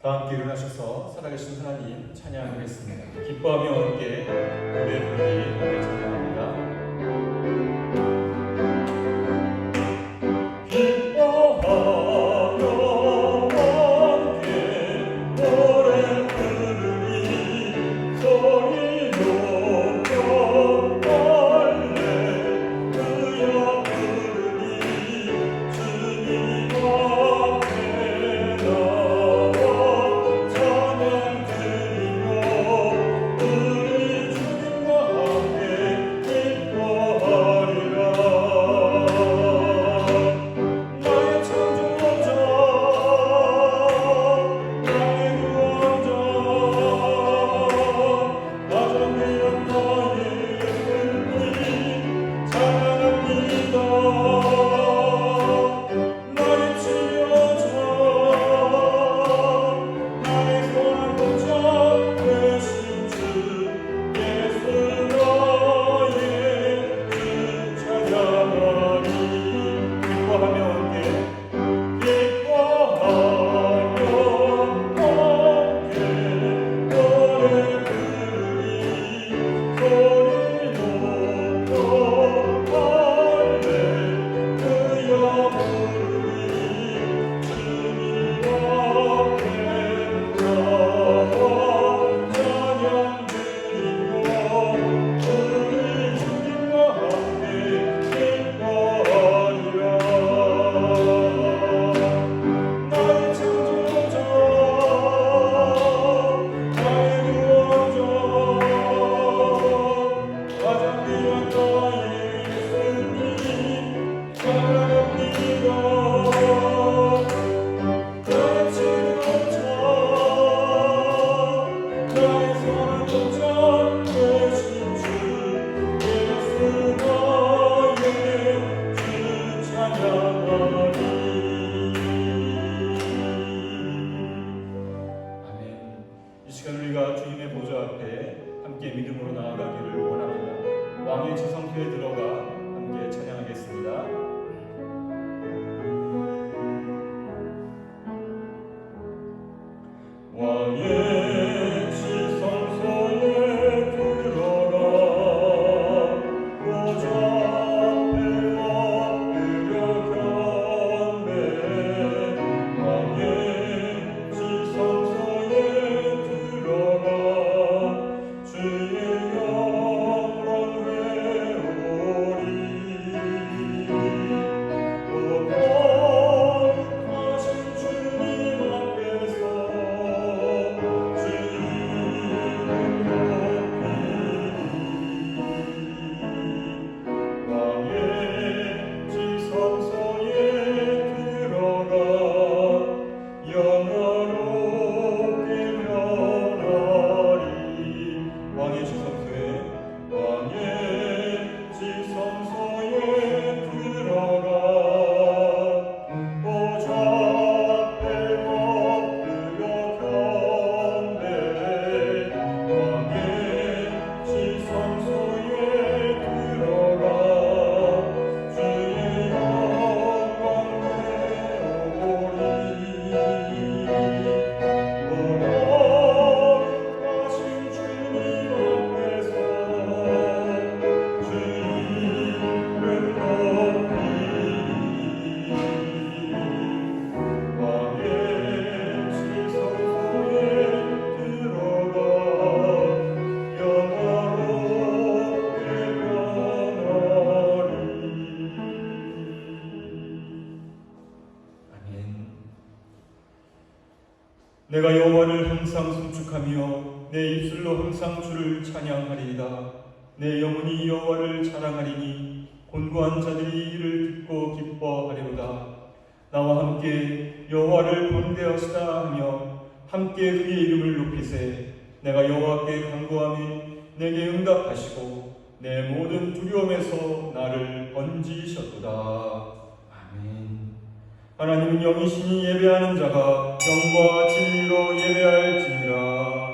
다 함께 일어나셔서 살아계신 하나님 찬양하겠습니다. 기뻐하며 함께 노래 부르기 함께 찬양합니다. 왕의 지성소에 들어가 함께 찬양하겠습니다. 왕의 지성소에 들어가 보좌 앞에 엎드려 경배. 왕의 지성소에 들어가 주의 영광 외우리. 거룩하신 주님 앞에서 내가 여호와를 항상 송축하며 내 입술로 항상 주를 찬양하리이다. 내 영혼이 여호와를 자랑하리니 곤고한 자들이 이를 듣고 기뻐하리로다. 나와 함께 여호와를 번대하시다 하며 함께 그의 이름을 높이세. 내가 여호와께 간구하니 내게 응답하시고 내 모든 두려움에서 나를 건지셨도다. 아멘. 하나님은 영이시니 예배하는 자가 영과 진리로 예배할지니라.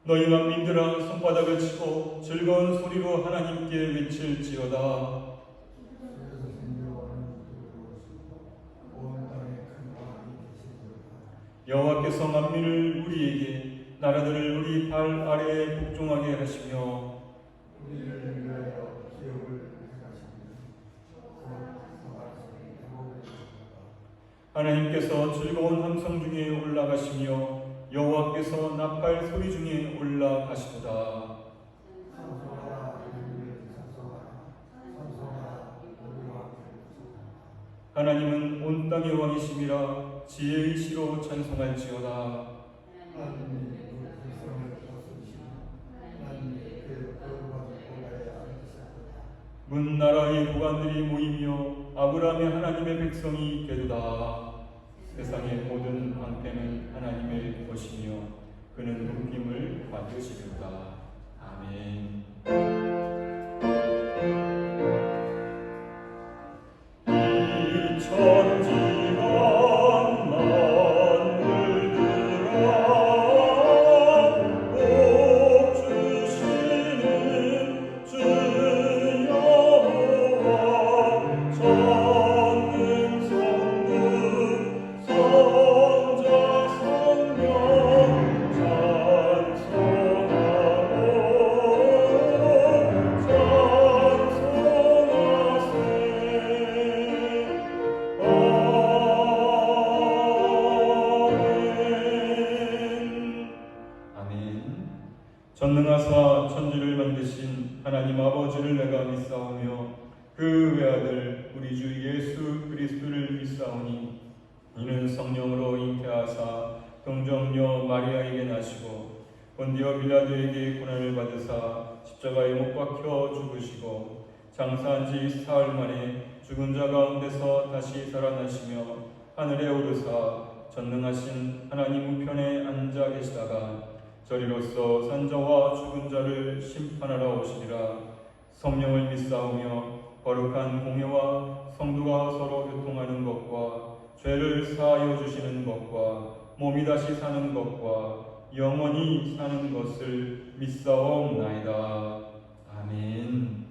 너희 만민들아 손바닥을 치고 즐거운 소리로 하나님께 외칠지어다. 여호와께서 만민을 우리에게 나라들을 우리 발 아래에 복종하게 하시며 우리를 위하여 기업을 행하십니다. 하나님께서 즐거운 함성 중에 올라가시며 여호와께서 나팔 소리 중에 올라가시도다. 하나님은 온 땅의 왕이심이라 지혜의 시로 찬송할지어다. 문 나라의 고관들이 모이며 아브라함의 하나님의 백성이 되도다. 세상의 모든 방패는 하나님의 것이며 그는 높임을 받으시리로다. 아멘. 이 천지가 전능하사 천지를 만드신 하나님 아버지를 내가 믿사오며 그 외아들 우리 주 예수 그리스도를 믿사오니 이는 성령으로 잉태하사 동정녀 마리아에게 나시고 본디오 빌라도에게 고난을 받으사 십자가에 못 박혀 죽으시고 장사한 지 사흘 만에 죽은 자 가운데서 다시 살아나시며 하늘에 오르사 전능하신 하나님 우편에 앉아 계시다가 저리로서 산자와 죽은 자를 심판하러 오시리라. 성령을 믿사오며 거룩한 공예와 성도가 서로 교통하는 것과 죄를 사하여 주시는 것과 몸이 다시 사는 것과 영원히 사는 것을 믿사옵나이다. 아멘.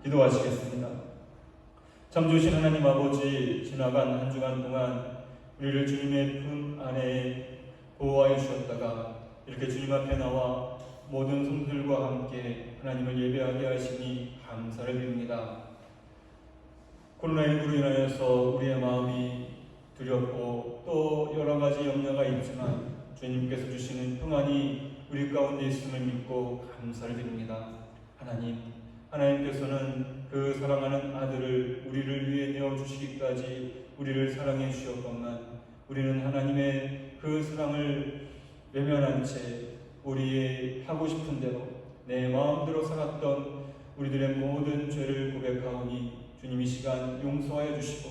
기도하시겠습니다. 참 좋으신 하나님 아버지, 지나간 한 주간 동안 우리를 주님의 품 안에 보호하여 주셨다가 이렇게 주님 앞에 나와 모든 성도들과 함께 하나님을 예배하게 하시니 감사를 드립니다. 코로나19로 인하여서 우리의 마음이 두렵고 또 여러 가지 염려가 있지만 주님께서 주시는 평안이 우리 가운데 있음을 믿고 감사를 드립니다. 하나님께서는 그 사랑하는 아들을 우리를 위해 내어주시기까지 우리를 사랑해 주셨건만 우리는 하나님의 그 사랑을 외면한 채 우리의 하고 싶은 대로 내 마음대로 살았던 우리들의 모든 죄를 고백하오니 주님 이 시간 용서하여 주시고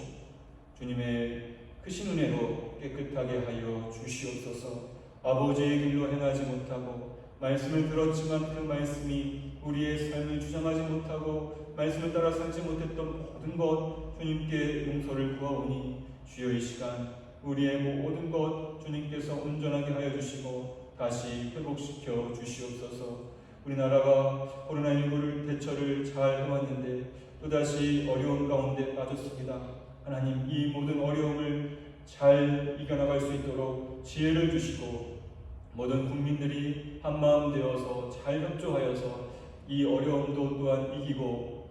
주님의 크신 은혜로 깨끗하게 하여 주시옵소서. 아버지의 길로 행하지 못하고 말씀을 들었지만 그 말씀이 우리의 삶을 주장하지 못하고 말씀을 따라 살지 못했던 모든 것 주님께 용서를 구하오니 주여 이 시간 우리의 모든 것 주님께서 온전하게 하여 주시고 다시 회복시켜 주시옵소서. 우리나라가 코로나19를 대처를 잘 해왔는데 또다시 어려운 가운데 빠졌습니다. 하나님 이 모든 어려움을 잘 이겨나갈 수 있도록 지혜를 주시고 모든 국민들이 한마음 되어서 잘 협조하여서 이 어려움도 또한 이기고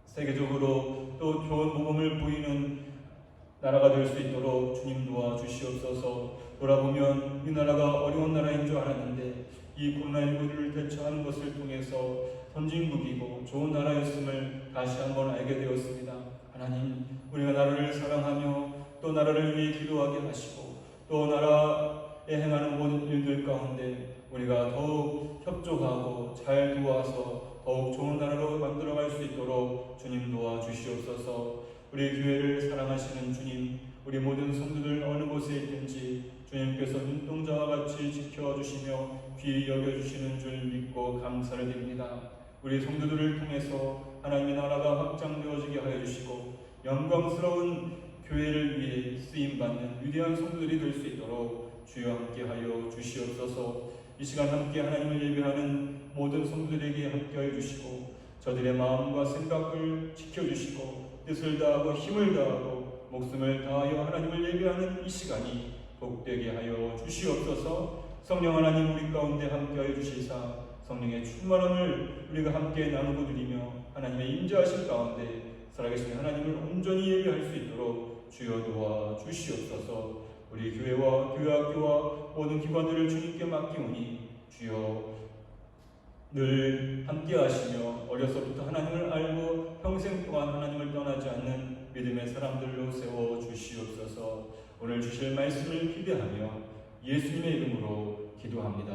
세계적으로 또 좋은 모범을 보이는 나라가 될 수 있도록 주님 도와주시옵소서. 돌아보면 우리나라가 어려운 나라인 줄 알았는데 이 코로나19를 대처하는 것을 통해서 선진국이고 좋은 나라였음을 다시 한번 알게 되었습니다. 하나님 우리가 나라를 사랑하며 또 나라를 위해 기도하게 하시고 또 나라에 행하는 모든 일들 가운데 우리가 더욱 협조하고 잘 도와서 더욱 좋은 나라로 만들어갈 수 있도록 주님 도와주시옵소서. 우리 교회를 사랑하시는 주님, 우리 모든 성도들 어느 곳에 있든지 주님께서 눈동자와 같이 지켜주시며 귀히 여겨주시는 줄 믿고 감사를 드립니다. 우리 성도들을 통해서 하나님의 나라가 확장되어지게 하여 주시고 영광스러운 교회를 위해 쓰임받는 위대한 성도들이 될 수 있도록 주여 함께하여 주시옵소서. 이 시간 함께 하나님을 예배하는 모든 성도들에게 함께하여 주시고 저들의 마음과 생각을 지켜주시고 뜻을 다하고 힘을 다하고 목숨을 다하여 하나님을 예배하는 이 시간이 복되게 하여 주시옵소서. 성령 하나님 우리 가운데 함께하여 주시사 성령의 충만함을 우리가 함께 나누고 드리며 하나님의 임재하실 가운데 살아계신 하나님을 온전히 예배할 수 있도록 주여 도와 주시옵소서. 우리 교회와 교회학교와 모든 기관들을 주님께 맡기오니 주여 늘 함께 하시며 어려서부터 하나님을 알고 평생 동안 하나님을 떠나지 않는 믿음의 사람들로 세워 주시옵소서. 오늘 주실 말씀을 기대하며 예수님의 이름으로 기도합니다.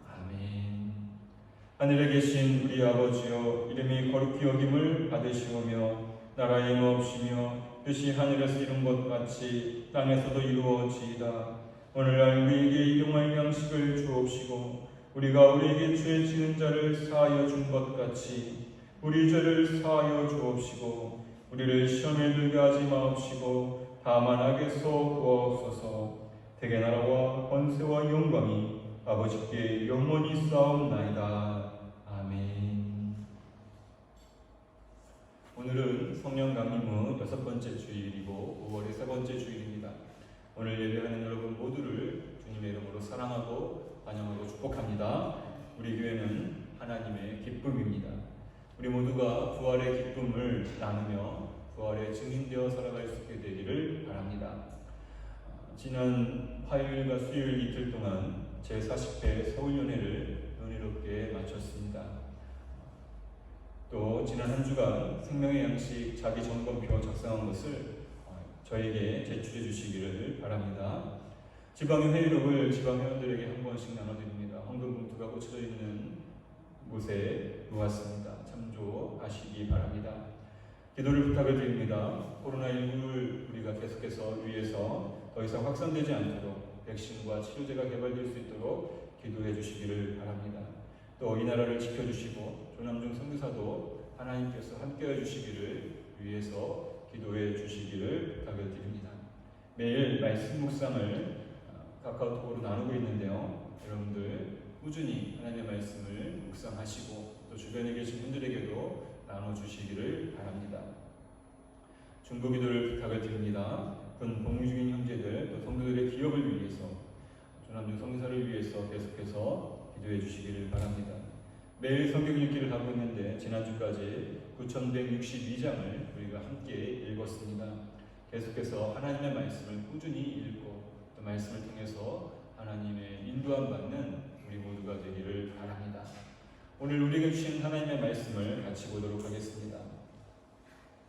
아멘. 하늘에 계신 우리 아버지여 이름이 거룩히 여김을 받으시오며 나라의 임하옵시며 뜻이 하늘에서 이룬 것 같이 땅에서도 이루어지이다. 오늘날 우리에게 일용할 양식을 주옵시고 우리가 우리에게 죄 지은 자를 사하여 준 것 같이 우리 죄를 사하여 주옵시고 우리를 시험에 들게 하지 마옵시고 다만 악에서 구하옵소서. 대개 나라와 권세와 영광이 아버지께 영원히 쌓옵나이다. 아멘. 오늘은 성령 강림 후 6번째 주일이고 5월의 3번째 주일입니다. 오늘 예배하는 여러분 모두를 주님의 이름으로 사랑하고 환영하고 축복합니다. 우리 교회는 하나님의 기쁨입니다. 우리 모두가 부활의 기쁨을 나누며 부활의 증인되어 살아갈 수 있게 되기를 바랍니다. 지난 화요일과 수요일 이틀 동안 제40회 서울연회를 은혜롭게 마쳤습니다. 또 지난 한 주간 생명의 양식 자기 점검표 작성한 것을 저에게 제출해 주시기를 바랍니다. 지방의 회의록을 지방 회원들에게 한 번씩 나눠드립니다. 헌금 봉투가 꽂혀져 있는 곳에 놓았습니다. 참조하시기 바랍니다. 기도를 부탁을 드립니다. 코로나19를 우리가 계속해서 위해서 더 이상 확산되지 않도록 백신과 치료제가 개발될 수 있도록 기도해 주시기를 바랍니다. 또 이 나라를 지켜주시고 조남중 선교사도 하나님께서 함께해 주시기를 위해서 기도해 주시기를 부탁을 드립니다. 매일 말씀 묵상을 카카오톡으로 나누고 있는데요. 여러분들 꾸준히 하나님의 말씀을 묵상하시고 또 주변에 계신 분들에게도 나눠주시기를 바랍니다. 중보기도를 부탁을 드립니다. 군 복무 중인 형제들 또 성도들의 기업을 위해서 매일 성경 읽기를 하고 있는데 지난주까지 9162장을 우리가 함께 읽었습니다. 계속해서 하나님의 말씀을 꾸준히 읽고 또 말씀을 통해서 하나님의 인도함 받는 우리 모두가 되기를 바랍니다. 오늘 우리에게 주신 하나님의 말씀을 같이 보도록 하겠습니다.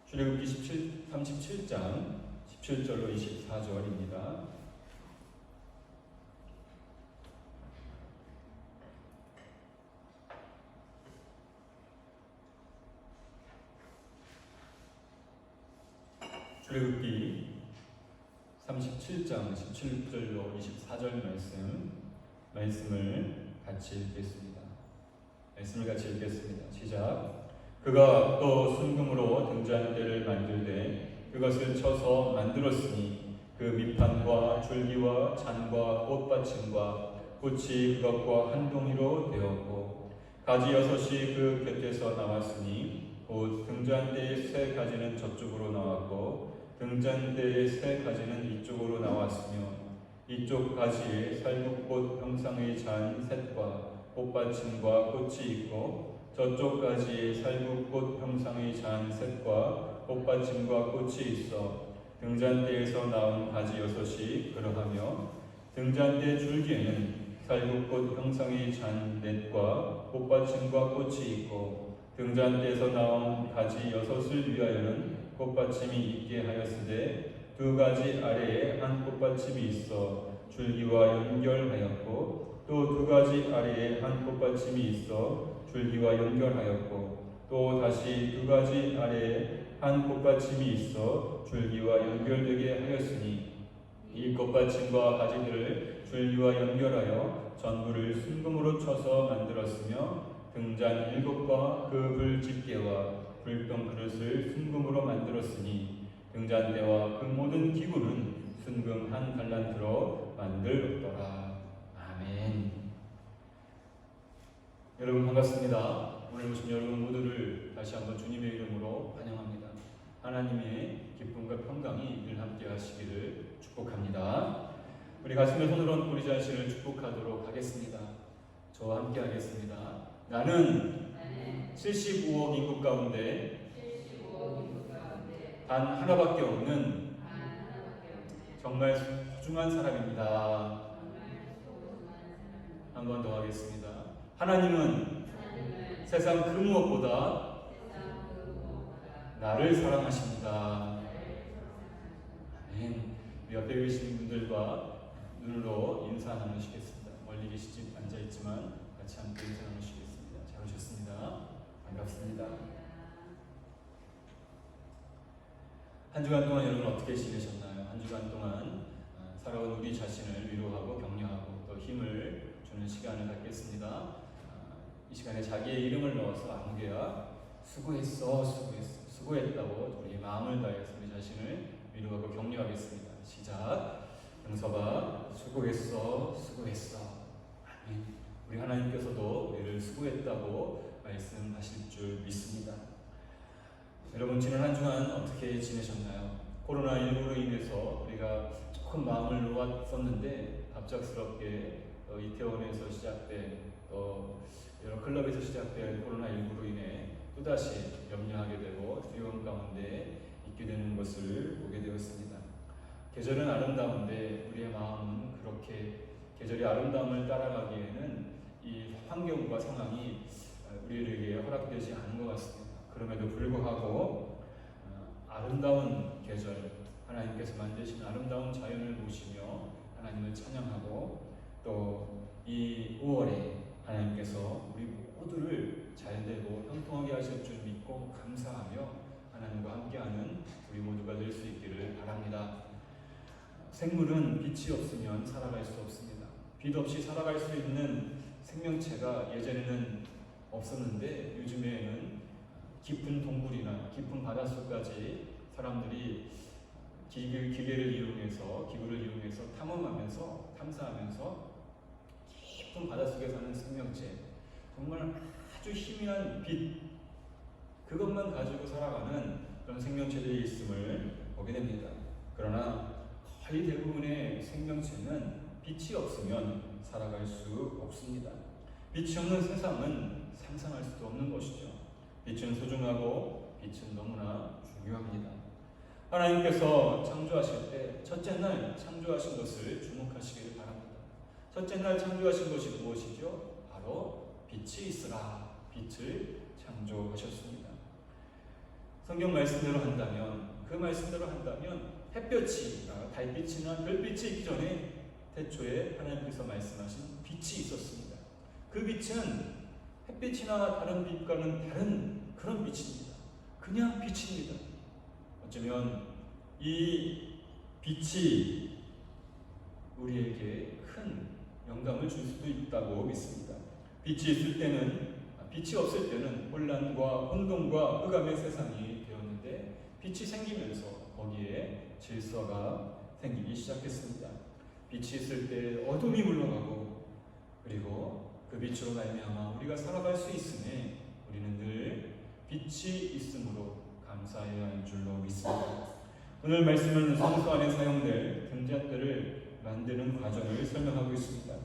출애굽기 37장 17절로 24절입니다. 출애굽기 37장 17절로 24절 말씀을 같이 읽겠습니다. 시작. 그가 또 순금으로 등잔대를 만들되 그것을 쳐서 만들었으니 그 밑판과 줄기와 잔과 꽃받침과 꽃이 그것과 한 동이로 되었고 가지 6이 그 곁에서 나왔으니 곧 등잔대의 세 가지는 저쪽으로 나왔고 등잔대의 세 가지는 이쪽으로 나왔으며 이쪽 가지에 살구꽃 형상의 잔 셋과 꽃받침과 꽃이 있고 저쪽 가지에 살구꽃 형상의 잔 셋과 꽃받침과 꽃이 있어 등잔대에서 나온 가지 6이 그러하며 등잔대 줄기에는 살구꽃 형상의 잔 넷과 꽃받침과 꽃이 있고 등잔대에서 나온 가지 6을 위하여는 꽃받침이 있게 하였으되 두 가지 아래에 한 꽃받침이 있어 줄기와 연결하였고 또 두 가지 아래에 한 꽃받침이 있어 줄기와 연결하였고 또 다시 두 가지 아래에 한 꽃받침이 있어 줄기와 연결되게 하였으니 이 꽃받침과 가지들을 줄기와 연결하여 전부를 순금으로 쳐서 만들었으며 등잔 7과 그 불집게와 불병 그릇을 순금으로 만들었으니 등잔대와 그 모든 기구는 순금 한 달란트로 만들었더라. 아멘. 여러분 반갑습니다. 오늘 오신 여러분 모두를 다시 한번 주님의 이름으로 환영합니다. 하나님의 기쁨과 평강이 늘 함께 하시기를 축복합니다. 우리 가슴에 손을 얹고 우리 자신을 축복하도록 하겠습니다. 저와 함께 하겠습니다. 나는 75억 인구 가운데 단 하나밖에 없는 정말 소중한 사람입니다. 한 번 더 하겠습니다. 하나님은 세상 그 무엇보다 나를 사랑하십니다. 아멘. 우리 옆에 계신 분들과 눈으로 인사 나누시겠습니다. 멀리 계시지 앉아있지만 같이 함께 인사 나누시겠습니다. 잘 오셨습니다. 반갑습니다. 한 주간 동안 여러분 어떻게 지내셨나요? 한 주간 동안 살아온 우리 자신을 위로하고 격려하고 또 힘을 주는 시간을 갖겠습니다. 이 시간에 자기의 이름을 넣어서 아무개야 수고했다고 우리 마음을 다해서 우리 자신을 위로하고 격려하겠습니다. 시작. 영서가 수고했어. 아멘. 우리 하나님께서도 우리를 수고했다고 말씀하실 줄 믿습니다. 여러분 지난 한 주간 어떻게 지내셨나요? 코로나19로 인해서 우리가 조금 마음을 놓았었는데 갑작스럽게 이태원에서 시작된 또 여러 클럽에서 시작된 코로나19로 인해 또다시 염려하게 되고 두려움 가운데 있게 되는 것을 보게 되었습니다. 계절은 아름다운데 우리의 마음은 그렇게 계절의 아름다움을 따라가기에는 이 환경과 상황이 우리에게 허락되지 않은 것 같습니다. 그럼에도 불구하고 아름다운 계절, 하나님께서 만드신 아름다운 자연을 보시며 하나님을 찬양하고 또 이 5월에 하나님께서 우리 모두를 잘되고 형통하게 하실 줄 믿고 감사하며 하나님과 함께하는 우리 모두가 될 수 있기를 바랍니다. 생물은 빛이 없으면 살아갈 수 없습니다. 빛 없이 살아갈 수 있는 생명체가 예전에는 없었는데 요즘에는 깊은 동굴이나 깊은 바닷속까지 사람들이 기구를 이용해서 탐험하면서 깊은 바닷속에 사는 생명체, 정말 아주 희미한 빛, 그것만 가지고 살아가는 그런 생명체들이 있음을 보게 됩니다. 그러나 거의 대부분의 생명체는 빛이 없으면 살아갈 수 없습니다. 빛이 없는 세상은 상상할 수도 없는 것이죠. 빛은 소중하고 빛은 너무나 중요합니다. 하나님께서 창조하실 때 첫째 날 창조하신 것을 주목하시기를 바랍니다. 첫째 날 창조하신 것이 무엇이죠? 바로 빛이 있으라. 빛을 창조하셨습니다. 성경 말씀대로 한다면, 그 말씀대로 한다면 햇볕이, 달빛이나 별빛이 있기 전에 태초에 하나님께서 말씀하신 빛이 있었습니다. 그 빛은 햇빛이나 다른 빛과는 다른 그런 빛입니다. 그냥 빛입니다. 어쩌면 이 빛이 우리에게 큰 영감을 줄 수도 있다고 믿습니다. 빛이 있을 때는, 빛이 없을 때는 혼란과 혼돈과 흑암의 세상이 되었는데, 빛이 생기면서 거기에 질서가 생기기 시작했습니다. 빛이 있을 때 어둠이 물러가고, 그리고 그 빛으로 말미암아 우리가 살아갈 수 있음에 우리는 늘 빛이 있음으로 감사해야 할 줄로 믿습니다. 오늘 말씀은 성소 안에 사용될 등잔대를 만드는 과정을 설명하고 있습니다.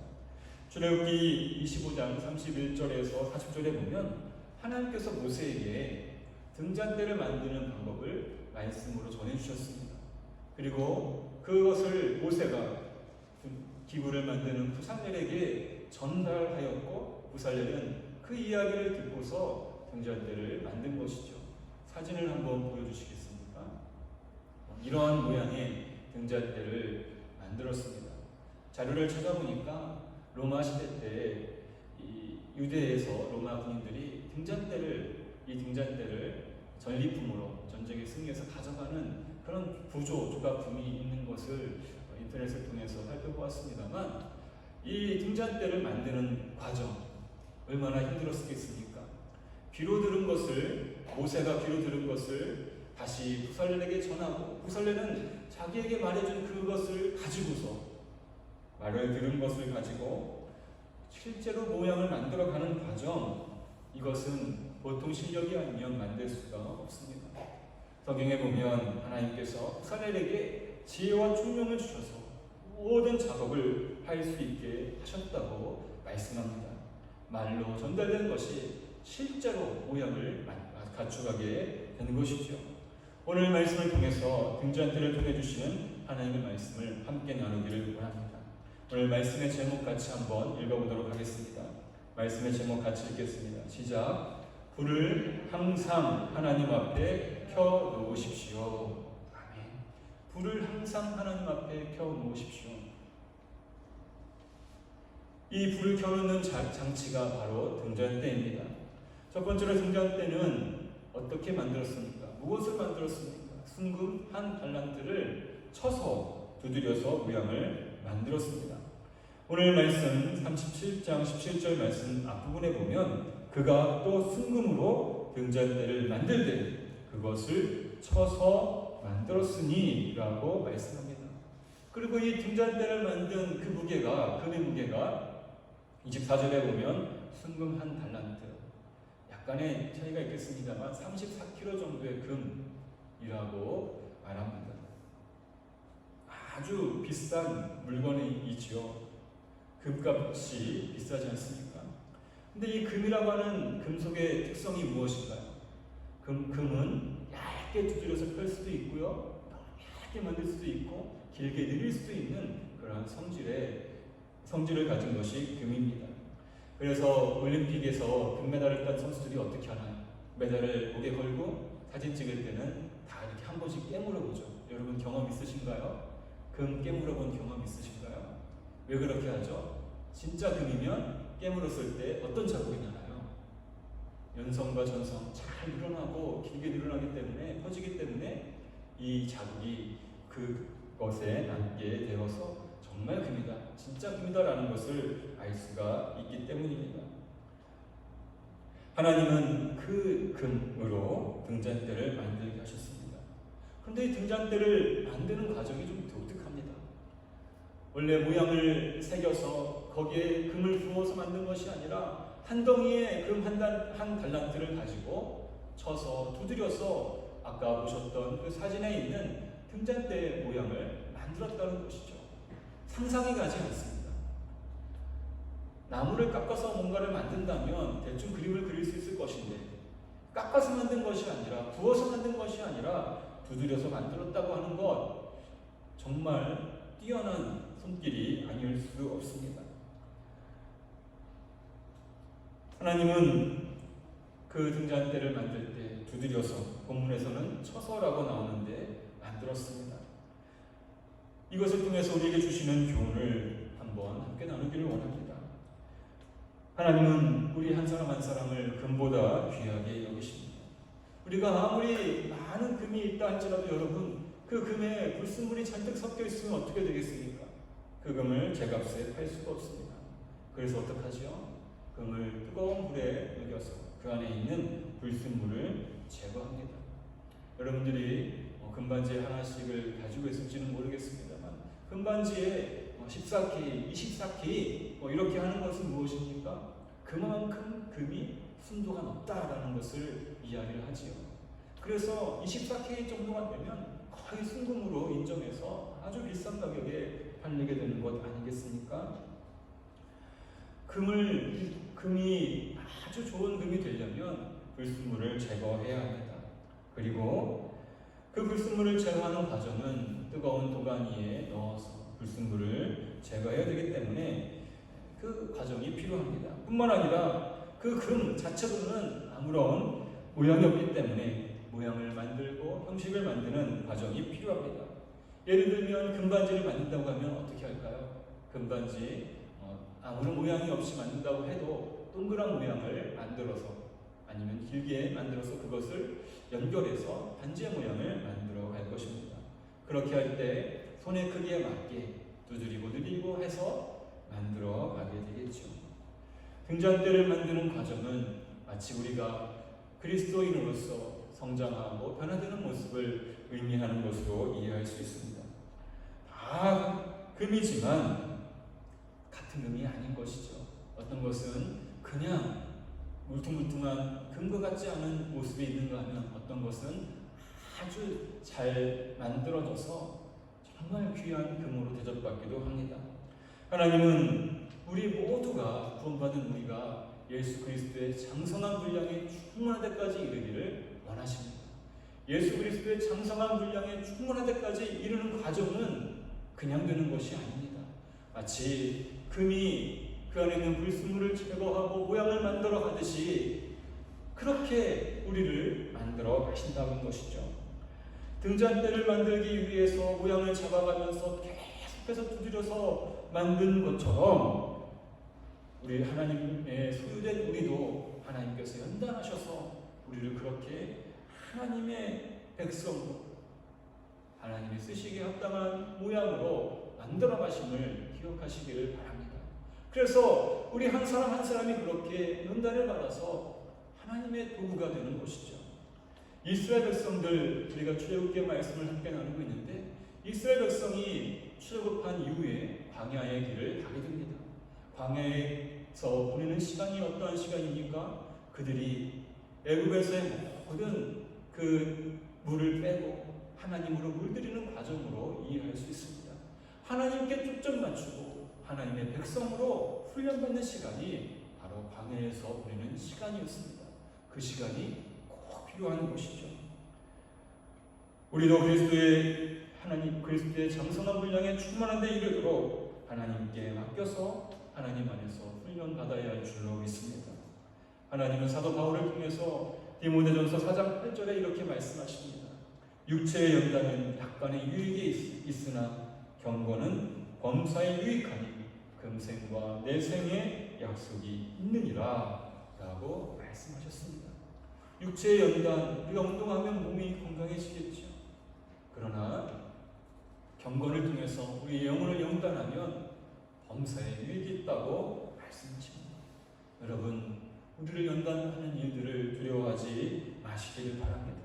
출애굽기 25장 31절에서 40절에 보면 하나님께서 모세에게 등잔대를 만드는 방법을 말씀으로 전해주셨습니다. 그리고 그것을 모세가 기구를 만드는 부살렐에게 전달하였고, 부살렐은 그 이야기를 듣고서 등잔대를 만든 것이죠. 사진을 한번 보여주시겠습니까? 이러한 모양의 등잔대를 만들었습니다. 자료를 찾아보니까 로마 시대 때 이 유대에서 로마 군인들이 이 등잔대를 전리품으로 전쟁에 승리해서 가져가는 그런 조각품이 있는 것을 인터넷을 통해서 살펴보았습니다만, 이 등잔대를 만드는 과정 얼마나 힘들었겠습니까? 모세가 귀로 들은 것을 다시 부살렐에게 전하고, 부살렐은 자기에게 말해준 그것을 가지고서, 말을 들은 것을 가지고 실제로 모양을 만들어가는 과정, 이것은 보통 실력이 아니면 만들 수가 없습니다. 성경에 보면 하나님께서 부살렐에게 지혜와 총명을 주셔서 모든 작업을 할 수 있게 하셨다고 말씀합니다. 말로 전달된 것이 실제로 모양을 갖추게 되는 것이죠. 오늘 말씀을 통해서 등잔대를 통해 주시는 하나님의 말씀을 함께 나누기를 원합니다. 오늘 말씀의 제목 같이 한번 읽어보도록 하겠습니다. 말씀의 제목 같이 읽겠습니다. 시작. 불을 항상 하나님 앞에 켜 놓으십시오. 아멘. 불을 항상 하나님 앞에 켜 놓으십시오. 이 불을 켜놓는 장치가 바로 등잔대입니다. 첫 번째로 등잔대는 어떻게 만들었습니까? 무엇을 만들었습니까? 순금 한 달란트를 쳐서 두드려서 모양을 만들었습니다. 오늘 말씀 37장 17절 말씀 앞부분에 보면 그가 또 순금으로 등잔대를 만들 때 그것을 쳐서 만들었으니 라고 말씀합니다. 그리고 이 등잔대를 만든 그 무게가, 금의 무게가 24절에 보면 순금 한 달란트, 약간의 차이가 있겠습니다만 34kg 정도의 금이라고 말합니다. 아주 비싼 물건이지요. 금값이 비싸지 않습니까? 근데 이 금이라고 하는 금속의 특성이 무엇인가요? 금은 얇게 두드려서 펼 수도 있고요, 얇게 만들 수도 있고, 길게 늘릴 수도 있는 그러한 성질을 가진 것이 금입니다. 그래서 올림픽에서 금메달을 딴 선수들이 어떻게 하나요? 메달을 목에 걸고 사진 찍을 때는 다 이렇게 한 번씩 깨물어 보죠. 여러분 경험 있으신가요? 금 깨물어 본 경험 있으신가요? 왜 그렇게 하죠? 진짜 금이면 깨물었을 때 어떤 자국이 나나요? 연성과 전성 잘 늘어나고 길게 늘어나기 때문에, 퍼지기 때문에 이 자국이 그것에 남게 되어서 정말 금이다, 진짜 금이다라는 것을 알 수가 있기 때문입니다. 하나님은 그 금으로 등잔대를 만들게 하셨습니다. 그런데 이 등잔대를 만드는 과정이 좀 독특합니다. 원래 모양을 새겨서 거기에 금을 부어서 만든 것이 아니라 한 덩이의 금 한 달란트를 가지고 쳐서 두드려서 아까 보셨던 그 사진에 있는 등잔대 모양을 만들었다는 것이죠. 상상이 가지 않습니다. 나무를 깎아서 뭔가를 만든다면 대충 그림을 그릴 수 있을 것인데 깎아서 만든 것이 아니라 부어서 만든 것이 아니라 두드려서 만들었다고 하는 것 정말 뛰어난 손길이 아닐 수 없습니다. 하나님은 그 등잔대를 만들 때 두드려서, 본문에서는 쳐서라고 나오는데 만들었습니다. 이것을 통해서 우리에게 주시는 교훈을 한번 함께 나누기를 원합니다. 하나님은 우리 한 사람 한 사람을 금보다 귀하게 여기십니다. 우리가 아무리 많은 금이 있다 할지라도 여러분, 그 금에 불순물이 잔뜩 섞여 있으면 어떻게 되겠습니까? 그 금을 제값에 팔 수가 없습니다. 그래서 어떡하죠? 금을 뜨거운 불에 녹여서 그 안에 있는 불순물을 제거합니다. 여러분들이 금반지 하나씩을 가지고 있을지는 모르겠습니다만 금반지에 14K, 24K 이렇게 하는 것은 무엇입니까? 그만큼 금이 순도가 높다라는 것을 이야기를 하지요. 그래서 24K 정도가 되면 거의 순금으로 인정해서 아주 비싼 가격에 팔리게 되는 것 아니겠습니까? 금이 아주 좋은 금이 되려면 불순물을 제거해야 합니다. 그리고 그 불순물을 제거하는 과정은 뜨거운 도가니에 넣어서 불순물을 제거해야 되기 때문에 그 과정이 필요합니다. 뿐만 아니라 그 금 자체로는 아무런 모양이 없기 때문에 모양을 만들고 형식을 만드는 과정이 필요합니다. 예를 들면 금반지를 만든다고 하면 어떻게 할까요? 금반지 아무런 모양이 없이 만든다고 해도 동그란 모양을 만들어서 아니면 길게 만들어서 그것을 연결해서 반지의 모양을 만들어 갈 것입니다. 그렇게 할 때 손의 크기에 맞게 두드리고 해서 만들어 가게 되겠죠. 등잔대를 만드는 과정은 마치 우리가 그리스도인으로서 성장하고 변화되는 모습을 의미하는 것으로 이해할 수 있습니다. 다 금이지만 같은 금이 아닌 것이죠. 어떤 것은 그냥 울퉁불퉁한 금과 같지 않은 모습이 있는가 하면 어떤 것은 아주 잘 만들어져서 정말 귀한 금으로 대접받기도 합니다. 하나님은 우리 모두가 구원받은 우리가 예수 그리스도의 장성한 분량에 충만할 때까지 이르기를 원하십니다. 예수 그리스도의 장성한 분량에 충만할 때까지 이르는 과정은 그냥 되는 것이 아닙니다. 마치 금이 그 안에 있는 불순물을 제거하고 모양을 만들어 가듯이 그렇게 우리를 만들어 가신다는 것이죠. 등잔대를 만들기 위해서 모양을 잡아가면서 계속해서 두드려서 만든 것처럼 우리 하나님의 소유된 우리도 하나님께서 연단하셔서 우리를 그렇게 하나님의 백성으로 하나님이 쓰시기에 합당한 모양으로 만들어 가심을 기억하시기를 바랍니다. 그래서 우리 한 사람 한 사람이 그렇게 연단을 받아서 하나님의 도구가 되는 것이죠. 이스라엘 백성들, 우리가 출애굽기 말씀을 함께 나누고 있는데 이스라엘 백성이 출애굽한 이후에 광야의 길을 가게 됩니다. 광야에서 보내는 시간이 어떠한 시간입니까? 그들이 애굽에서의 모든 그 물을 빼고 하나님으로 물들이는 과정으로 이해할 수 있습니다. 하나님께 초점 맞추고 하나님의 백성으로 훈련받는 시간이 바로 광야에서 보내는 시간이었습니다. 그 시간이 꼭 필요한 것이죠. 우리도 그리스도의 장성한 분량에 충만한 데 이르도록 하나님께 맡겨서 하나님 안에서 훈련받아야 할 줄로 믿습니다. 하나님은 사도 바울을 통해서 디모데전서 4장 8절에 이렇게 말씀하십니다. 육체의 연단은 약간의 유익이 있으나 경건은 범사에 유익하니 금생과 내생의 약속이 있느니라 라고 말씀하셨습니다. 육체의 연단, 우리가 운동하면 몸이 건강해지겠죠. 그러나 경건을 통해서 우리 영혼을 연단하면 범사에 유익이 있다고 말씀하십니다. 여러분, 우리를 연단하는 일들을 두려워하지 마시기를 바랍니다.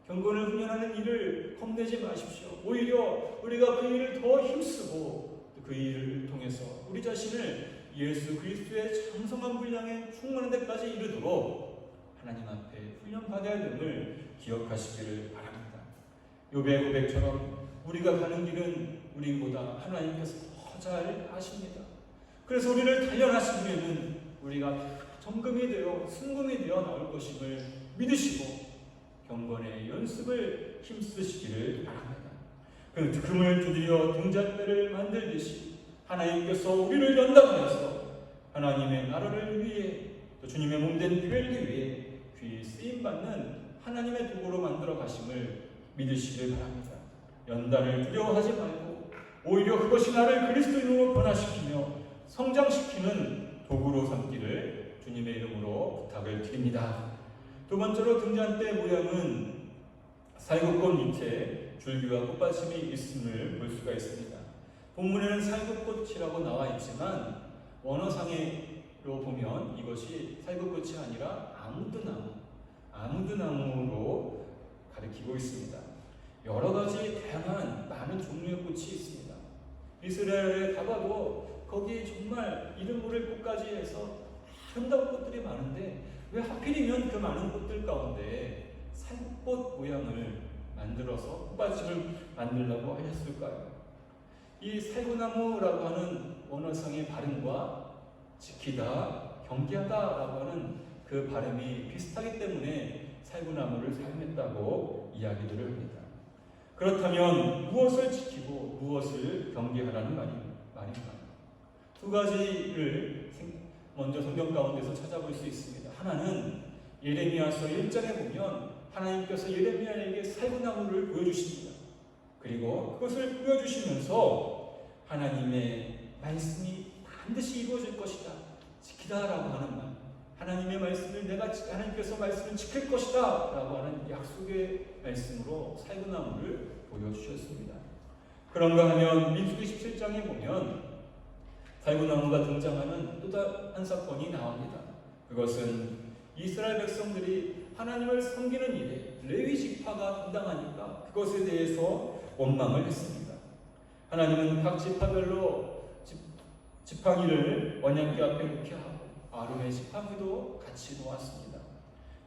경건을 훈련하는 일을 겁내지 마십시오. 오히려 우리가 그 일을 더 힘쓰고 그 일을 통해서 우리 자신을 예수 그리스도의 장성한 분량에 충만한 데까지 이르도록 하나님 앞에 훈련받아야 됨을 기억하시기를 바랍니다. 욥의 고백처럼 우리가 가는 길은 우리보다 하나님께서 더 잘 아십니다. 그래서 우리를 단련하신 후에는 우리가 정금이 되어 순금이 되어 나올 것임을 믿으시고 경건의 연습을 힘쓰시기를 바랍니다. 그 금을 두드려 등잔대를 만들듯이 하나님께서 우리를 연단하여서 하나님의 나라를 위해 또 주님의 몸된 교회를 위해 귀히 쓰임받는 하나님의 도구로 만들어 가심을 믿으시길 바랍니다. 연단을 두려워하지 말고 오히려 그것이 나를 그리스도인으로 변화시키며 성장시키는 도구로 삼기를 주님의 이름으로 부탁을 드립니다. 두 번째로 등잔대 모양은 살구꽃 밑에 줄기와 꽃받침이 있음을 볼 수가 있습니다. 본문에는 살구꽃이라고 나와 있지만 원어상으로 보면 이것이 살구꽃이 아니라 아무드나무로 가리키고 있습니다. 여러 가지 다양한 많은 종류의 꽃이 있습니다. 이스라엘에 가봐도 거기 정말 이름 모를 꽃까지 해서 아름다운 꽃들이 많은데 왜 하필이면 그 많은 꽃들 가운데 살구꽃 모양을 만들어서 꽃받침을 만들려고 하셨을까요? 이 살구나무라고 하는 원어상의 발음과 지키다, 경계하다라고 하는 그 발음이 비슷하기 때문에 살구나무를 사용했다고 이야기들을 합니다. 그렇다면 무엇을 지키고 무엇을 경계하라는 말인가? 두 가지를 먼저 성경 가운데서 찾아볼 수 있습니다. 하나는 예레미야서 1장에 보면 하나님께서 예레미야에게 살구나무를 보여주십니다. 그리고 그것을 보여주시면서 하나님의 말씀이 반드시 이루어질 것이다, 지키다라고 하는 말, 하나님의 말씀을 하나님께서 말씀을 지킬 것이다 라고 하는 약속의 말씀으로 살구나무를 보여주셨습니다. 그런가 하면 민수기 17장에 보면 살구나무가 등장하는 또 한 사건이 나옵니다. 그것은 이스라엘 백성들이 하나님을 섬기는 일에 레위 지파가 담당하니까 그것에 대해서 원망을 했습니다. 하나님은 각 지파별로 지팡이를 언약궤 앞에 놓게 하고 아론의 지팡이도 같이 놓았습니다.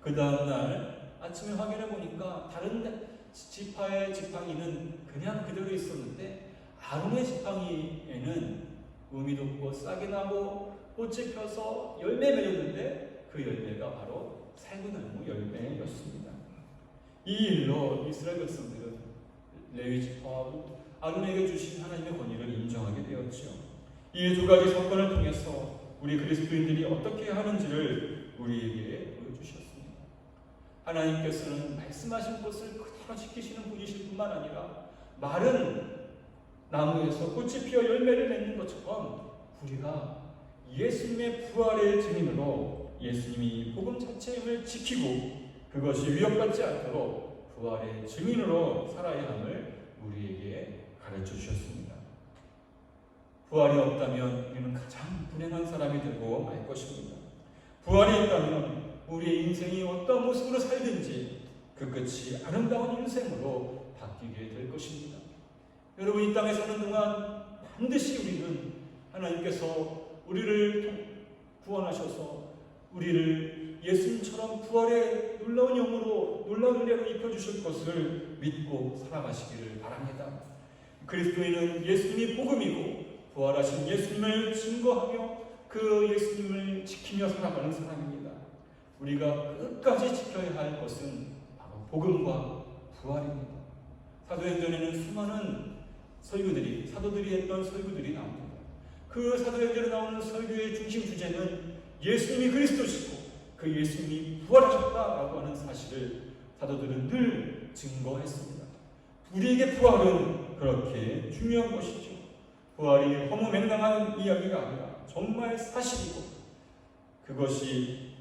그 다음날 아침에 확인해 보니까 다른 지파의 지팡이는 그냥 그대로 있었는데 아론의 지팡이에는 음이 돋고 싹이 나고 꽃이 펴서 열매 맺었는데 그 열매가 바로 살구나무 열매였습니다. 이 일로 이스라엘 백성들은 레위 지파하고 아론에게 주신 하나님의 권위를 인정하게 되었죠. 이 두 가지 사건을 통해서 우리 그리스도인들이 어떻게 하는지를 우리에게 보여주셨습니다. 하나님께서는 말씀하신 것을 그대로 지키시는 분이실 뿐만 아니라 마른 나무에서 꽃이 피어 열매를 맺는 것처럼 우리가 예수님의 부활의 증인으로 예수님이 복음 자체임을 지키고 그것이 위협받지 않도록 부활의 증인으로 살아야 함을 우리에게 가르쳐 주셨습니다. 부활이 없다면 우리는 가장 불행한 사람이 되고 말 것입니다. 부활이 있다면 우리의 인생이 어떤 모습으로 살든지 그 끝이 아름다운 인생으로 바뀌게 될 것입니다. 여러분, 이 땅에 사는 동안 반드시 우리는 하나님께서 우리를 구원하셔서 우리를 예수님처럼 부활의 놀라운 영으로 놀라운 은혜로 입혀주실 것을 믿고 살아가시기를 바랍니다. 그리스도인은 예수님이 복음이고 부활하신 예수님을 증거하며 그 예수님을 지키며 살아가는 사람입니다. 우리가 끝까지 지켜야 할 것은 바로 복음과 부활입니다. 사도행전에는 수많은 사도들이 했던 설교들이 나옵니다. 그 사도행전에 나오는 설교의 중심 주제는 예수님이 그리스도시고 그 예수님이 부활하셨다라고 하는 사실을 사도들은 늘 증거했습니다. 우리에게 부활은 그렇게 중요한 것이죠. 부활이 허무맹랑한 이야기가 아니라 정말 사실이고 그것이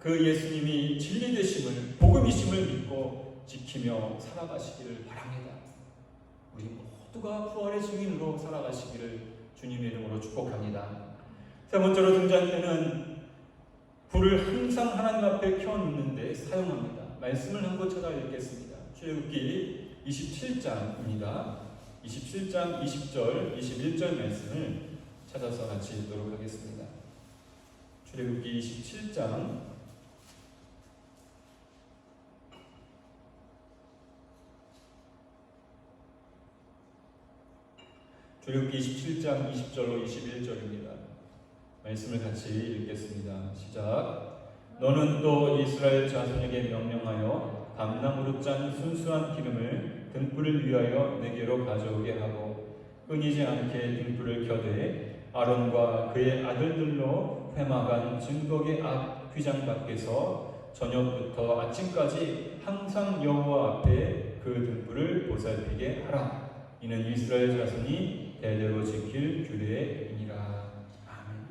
그 예수님이 진리 되심을 복음이심을 믿고 지키며 살아가시기를 바랍니다. 우리 모두가 부활의 증인으로 살아가시기를 주님의 이름으로 축복합니다. 세 번째로 등잔대는 불을 항상 하나님 앞에 켜놓는데 사용합니다. 말씀을 한번 찾아 읽겠습니다. 출애굽기 27장입니다. 27장 20절, 21절 말씀을 찾아서 같이 읽도록 하겠습니다. 출애굽기 27장 출애굽기 27장 20절로 21절입니다. 말씀을 같이 읽겠습니다. 시작. 너는 또 이스라엘 자손에게 명령하여 감나무로 짠 순수한 기름을 등불을 위하여 내게로 가져오게 하고 끊이지 않게 등불을 켜되 아론과 그의 아들들로 회막안 증거계 앞 휘장 밖에서 저녁부터 아침까지 항상 여호와 앞에 그 등불을 보살피게 하라. 이는 이스라엘 자손이 대대로 지킬 규례이니라. 아멘.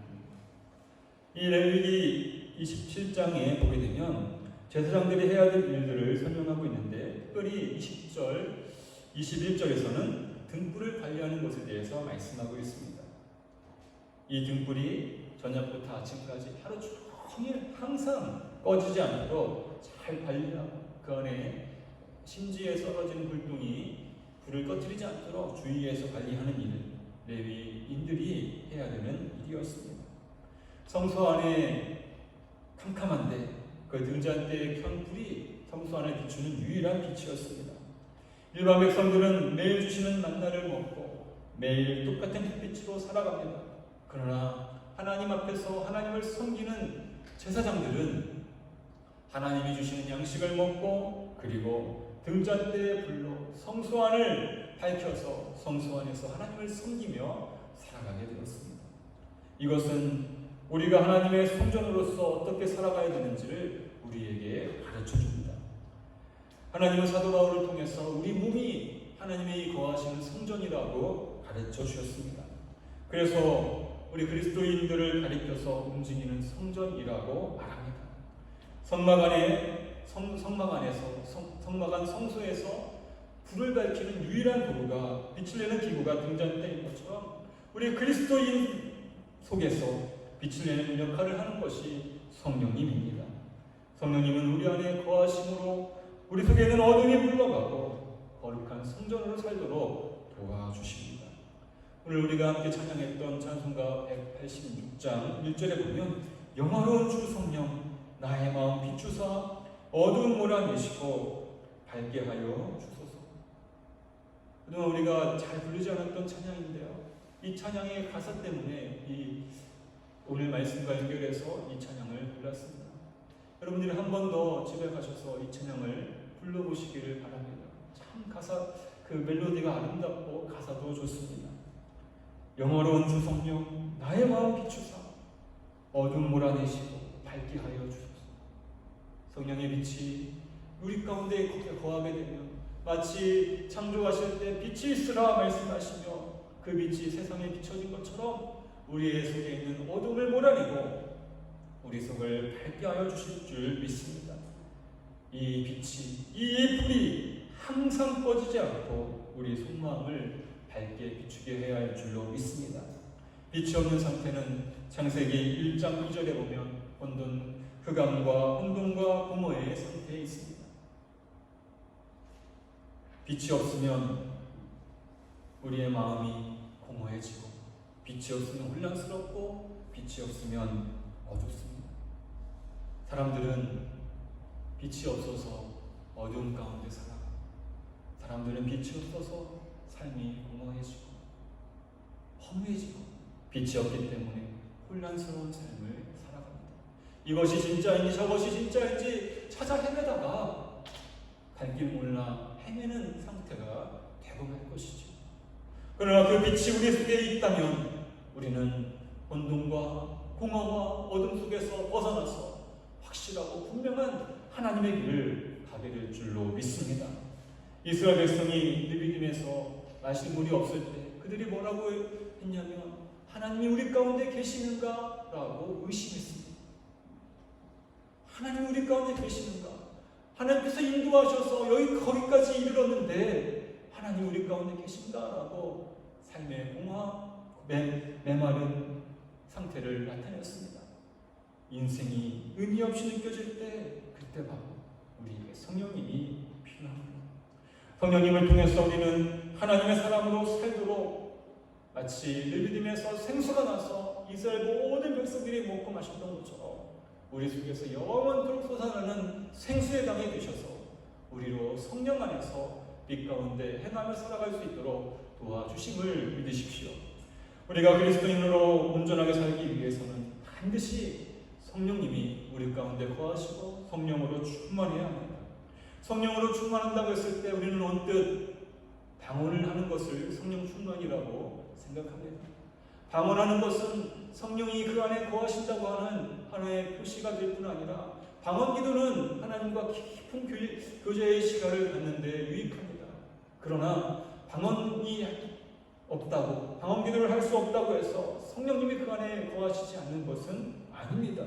이 레위기 27장에 보게 되면 제사장들이 해야 될 일들을 설명하고 있는데, 특별히 20절, 21절에서는 등불을 관리하는 것에 대해서 말씀하고 있습니다. 이 등불이 저녁부터 아침까지 하루 종일 항상 꺼지지 않도록 잘 관리하고 그 안에 심지에 썰어진 불똥이 불을 꺼뜨리지 않도록 주의해서 관리하는 일은 레위인들이 해야 되는 일이었습니다. 성소 안에 캄캄한데 그 등잔대에 켠 불이 성소 안에 비추는 유일한 빛이었습니다. 일반 백성들은 매일 주시는 만나를 먹고 매일 똑같은 햇빛으로 살아갑니다. 그러나 하나님 앞에서 하나님을 섬기는 제사장들은 하나님이 주시는 양식을 먹고 그리고 등잔대의 불로 성소 안을 밝혀서 성소 안에서 하나님을 섬기며 살아가게 되었습니다. 이것은 우리가 하나님의 성전으로서 어떻게 살아가야 되는지를 우리에게 가르쳐 줍니다. 하나님은 사도 바울을 통해서 우리 몸이 하나님의 거하시는 성전이라고 가르쳐 주셨습니다. 그래서 우리 그리스도인들을 가리켜서 움직이는 성전이라고 말합니다. 성막 안 성소에서 불을 밝히는 유일한 도구가, 빛을 내는 기구가 등잔대인 것처럼 우리 그리스도인 속에서 빛을 내는 역할을 하는 것이 성령님입니다. 성령님은 우리 안에 거하심으로 우리 속에 있는 어둠이 물러가고 거룩한 성전으로 살도록 도와주십니다. 오늘 우리가 함께 찬양했던 찬송가 186장 1절에 보면 영화로운 주 성령 나의 마음 비추사 어두운 몰아내시고 밝게 하여 주소서. 그동안 우리가 잘 부르지 않았던 찬양인데요, 이 찬양의 가사 때문에 오늘 말씀과 연결해서 이 찬양을 불렀습니다. 여러분들이 한 번 더 집에 가셔서 이 찬양을 불러보시기를 바랍니다. 참 그 멜로디가 아름답고 가사도 좋습니다. 영화로운 주 성령 나의 마음 비추사 어둠 몰아내시고 밝게 하여 주소서. 성령의 빛이 우리 가운데 거하게 되면 마치 창조하실 때 빛이 있으라 말씀하시며 그 빛이 세상에 비춰진 것처럼 우리의 속에 있는 어둠을 몰아내고 우리 속을 밝게 하여 주실 줄 믿습니다. 이 빛이, 이 불이 항상 꺼지지 않고 우리 속마음을 밝게 비추게 해야 할 줄로 믿습니다. 빛이 없는 상태는 창세기 1장 2절에 보면 흑암과 혼돈과 공허의 상태에 있습니다. 빛이 없으면 우리의 마음이 공허해지고, 빛이 없으면 혼란스럽고, 빛이 없으면 어둡습니다. 사람들은 빛이 없어서 어두운 가운데 살아가고, 사람들은 빛이 없어서 삶이 공허해지고 허무해지고, 빛이 없기 때문에 혼란스러운 삶을 살아갑니다. 이것이 진짜인지 저것이 진짜인지 찾아 헤매다가 갈 길 몰라 헤매는 상태가 되고 말 것이죠. 그러나 그 빛이 우리 속에 있다면 우리는 혼돈과 공허와 어둠 속에서 벗어나서 확실하고 분명한 하나님의 길을 가게 될 줄로 믿습니다. 이스라엘 백성이 느비딤에서 마실 물이 없을 때 그들이 뭐라고 했냐면 하나님이 우리 가운데 계시는가? 라고 의심했습니다. 하나님이 우리 가운데 계시는가? 하나님께서 인도하셔서 거기까지 이르렀는데 하나님 우리 가운데 계신가? 라고 삶의 공허, 메마른 상태를 나타냈습니다. 인생이 의미 없이 느껴질 때 그때 바로 우리에게 성령님이 필요합니다. 성령님을 통해서 우리는 하나님의 사람으로 살도록 마치 느비딤에서 생수가 나서 이스라엘 모든 백성들이 먹고 마셨던 것처럼 우리 속에서 영원토록 솟아나는 생수의 강이 되셔서 우리로 성령 안에서 빛 가운데 행하며 살아갈 수 있도록 도와주심을 믿으십시오. 우리가 그리스도인으로 온전하게 살기 위해서는 반드시 성령님이 우리 가운데 거하시고 성령으로 충만해야 합니다. 성령으로 충만한다고 했을 때 우리는 언뜻 방언을 하는 것을 성령 충만이라고 생각합니다. 방언하는 것은 성령이 그 안에 거하신다고 하는 하나의 표시가 될 뿐 아니라 방언 기도는 하나님과 깊은 교제의 시간을 갖는데 유익합니다. 그러나 방언이 없다고, 방언 기도를 할 수 없다고 해서 성령님이 그 안에 거하시지 않는 것은 아닙니다.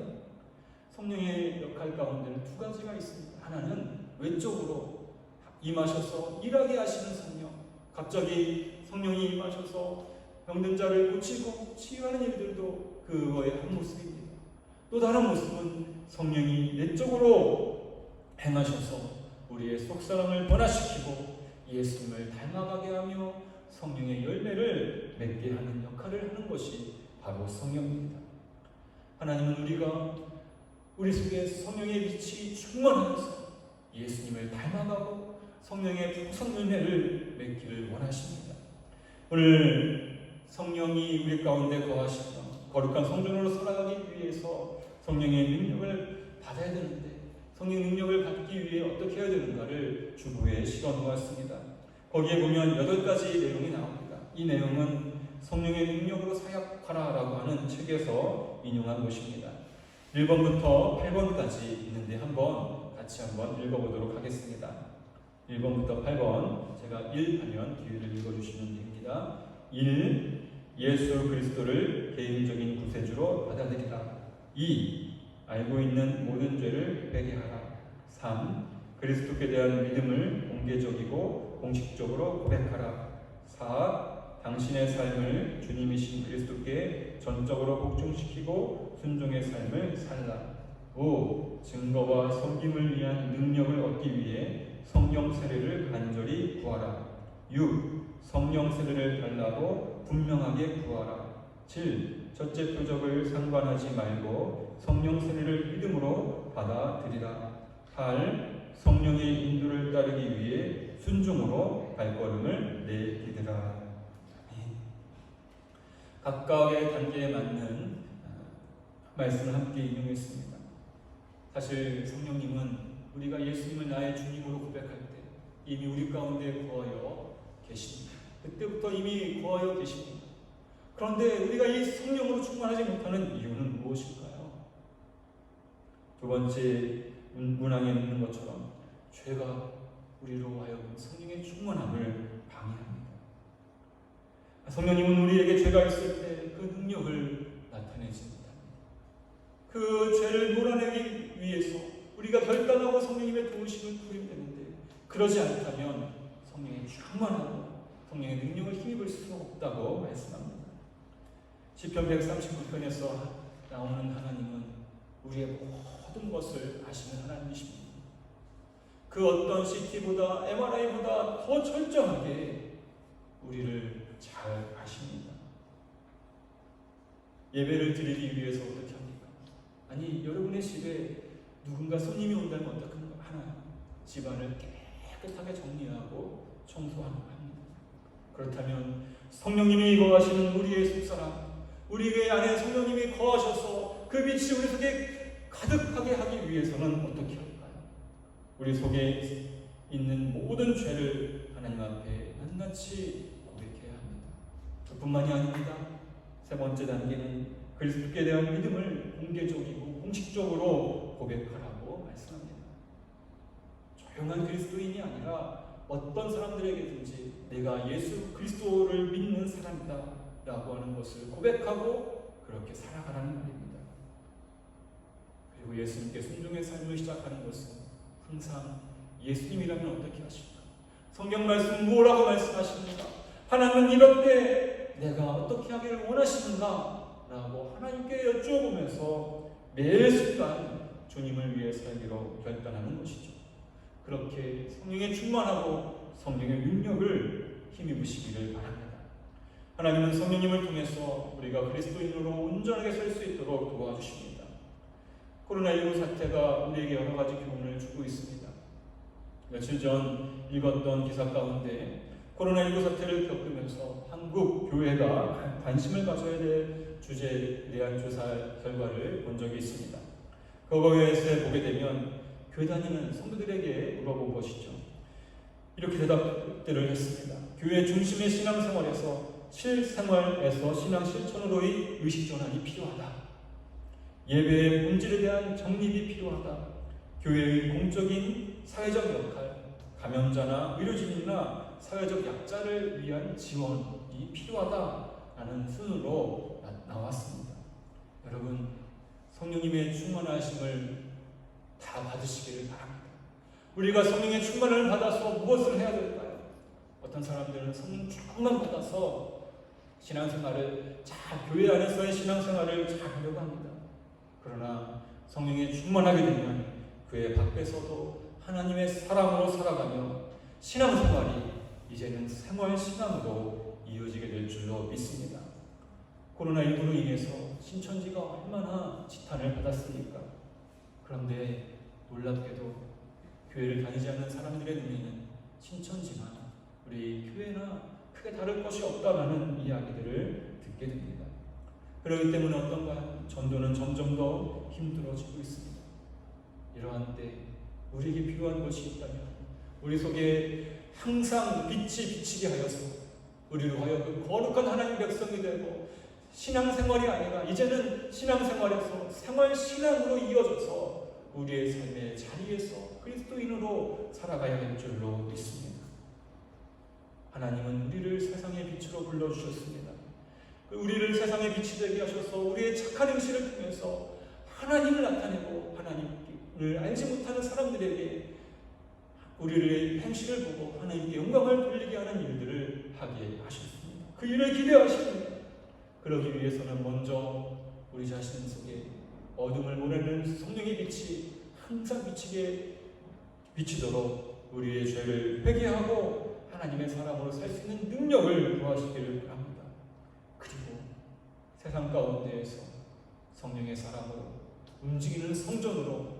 성령의 역할 가운데는 두 가지가 있습니다. 하나는 외적으로 임하셔서 일하게 하시는 성령, 갑자기 성령이 임하셔서 병든 자를 고치고 치유하는 일들도 그거의 한 모습입니다. 또 다른 모습은 성령이 내적으로 행하셔서 우리의 속사람을 변화시키고 예수님을 닮아가게 하며 성령의 열매를 맺게 하는 역할을 하는 것이 바로 성령입니다. 하나님은 우리가 우리 속에 성령의 빛이 충만하여서 예수님을 닮아가고 성령의 풍성 열매를 맺기를 원하십니다. 오늘 성령이 우리 가운데 거하시며 거룩한 성전으로 살아가기 위해서 성령의 능력을 받아야 되는데 성령 능력을 받기 위해 어떻게 해야 되는가를 주보에 실어놓았습니다. 거기에 보면 8가지 내용이 나옵니다. 이 내용은 성령의 능력으로 사역하라라고 하는 책에서 인용한 것입니다. 1번부터 8번까지 있는데 같이 한번 읽어보도록 하겠습니다. 1번부터 8번 제가 1 하면 뒤를 읽어주시면 됩니다. 1. 예수 그리스도를 개인적인 구세주로 받아들이라. 2. 알고 있는 모든 죄를 회개하라. 3. 그리스도께 대한 믿음을 공개적이고 공식적으로 고백하라. 4. 당신의 삶을 주님이신 그리스도께 전적으로 복종시키고 순종의 삶을 살라. 5. 증거와 섬김을 위한 능력을 얻기 위해 성령 세례를 간절히 구하라. 6. 성령 세례를 달라고 분명하게 구하라. 7. 첫째 표적을 상관하지 말고 성령 세례를 믿음으로 받아들이라. 8. 성령의 인도를 따르기 위해 순종으로 발걸음을 내디디라. 각각의 단계에 맞는 말씀을 함께 인용했습니다. 사실 성령님은 우리가 예수님을 나의 주님으로 고백할 때 이미 우리 가운데 거하여 계십니다. 그때부터 이미 거하여 계십니다. 그런데 우리가 이 성령으로 충만하지 못하는 이유는 무엇일까요? 두 번째 문항에 있는 것처럼 죄가 우리로 하여금 성령의 충만함을 방해합니다. 성령님은 우리에게 죄가 있을 때 그 능력을 나타내지 못합니다. 그 죄를 몰아내기 위해서 우리가 결단하고 성령님의 도우심을 구해되는데 그러지 않다면 성령의 충만하고 성령의 능력을 힘입을 수 없다고 말씀합니다. 시편 139편에서 나오는 하나님은 우리의 모든 것을 아시는 하나님이십니다. 그 어떤 CT보다 MRI보다 더 철저하게 우리를 잘 아십니다. 예배를 드리기 위해서 어떻게 합니까? 아니 여러분의 집에 누군가 손님이 온다면 어떻게 하나요? 집안을 깨끗하게 정리하고 청소하는 겁니다. 그렇다면 성령님이 거하시는 우리의 속사람, 우리 안에 성령님이 거하셔서 그 빛이 우리 속에 가득하게 하기 위해서는 어떻게 할까요? 우리 속에 있는 모든 죄를 하나님 앞에 낱낱이 고백해야 합니다. 그뿐만이 아닙니다. 세 번째 단계는 그리스도께 대한 믿음을 공개적이고 공식적으로 고백하라고 말씀합니다. 조용한 그리스도인이 아니라 어떤 사람들에게든지 내가 예수 그리스도를 믿는 사람이다 라고 하는 것을 고백하고 그렇게 살아가라는 말입니다. 그리고 예수님께 순종의 삶을 시작하는 것은 항상 예수님이라면 어떻게 하실까? 성경 말씀 뭐라고 말씀하십니까? 하나님은 이럴 때 내가 어떻게 하기를 원하시는가? 라고 하나님께 여쭈어보면서 매 순간 주님을 위해 살기로 결단하는 것이죠. 그렇게 성령에 충만하고 성령의 능력을 힘입으시기를 바랍니다. 하나님은 성령님을 통해서 우리가 그리스도인으로 온전하게 살 수 있도록 도와주십니다. 코로나19 사태가 우리에게 여러 가지 교훈을 주고 있습니다. 며칠 전 읽었던 기사 가운데 코로나19 사태를 겪으면서 한국 교회가 관심을 가져야 될 주제에 대한 조사 결과를 본 적이 있습니다. 그것에 보게 되면 교회 다니는 성도들에게 물어본 것이죠. 이렇게 대답들을 했습니다. 교회 중심의 신앙생활에서 실생활에서 신앙 실천으로의 의식전환이 필요하다. 예배의 본질에 대한 정립이 필요하다. 교회의 공적인 사회적 역할, 감염자나 의료진이나 사회적 약자를 위한 지원이 필요하다라는 순으로 나왔습니다. 여러분, 성령님의 충만하심을 다 받으시기를 바랍니다. 우리가 성령의 충만을 받아서 무엇을 해야 될까요? 어떤 사람들은 성령 충만 받아서 신앙생활을 교회 안에서의 신앙생활을 잘 하려고 합니다. 그러나 성령에 충만하게 되면 교회 밖에서도 하나님의 사랑으로 살아가며 신앙생활이 이제는 생활신앙으로 이어지게 될 줄로 믿습니다. 코로나19로 인해서 신천지가 얼마나 지탄을 받았습니까? 그런데 놀랍게도 교회를 다니지 않는 사람들의 눈에는 신천지나 우리 교회나 크게 다를 것이 없다라는 이야기들을 듣게 됩니다. 그렇기 때문에 어떤가요? 전도는 점점 더 힘들어지고 있습니다. 이러한 때 우리에게 필요한 것이 있다면 우리 속에 항상 빛이 비치게 하여서 우리로 하여금 거룩한 하나님 백성이 되고 신앙생활이 아니라 이제는 신앙생활에서 생활신앙으로 이어져서 우리의 삶의 자리에서 그리스도인으로 살아가야 할 줄로 믿습니다. 하나님은 우리를 세상의 빛으로 불러주셨습니다. 우리를 세상의 빛이 되게 하셔서 우리의 착한 행실을 통해서 하나님을 나타내고 하나님을 알지 못하는 사람들에게 우리의 행실을 보고 하나님께 영광을 돌리게 하는 일들을 하게 하셨습니다. 그 일을 기대하십니다. 그러기 위해서는 먼저 우리 자신 속에 어둠을 몰아내는 성령의 빛이 항상 비치도록 우리의 죄를 회개하고 하나님의 사람으로 살 수 있는 능력을 구하시기를 바랍니다. 그리고 세상 가운데에서 성령의 사람으로 움직이는 성전으로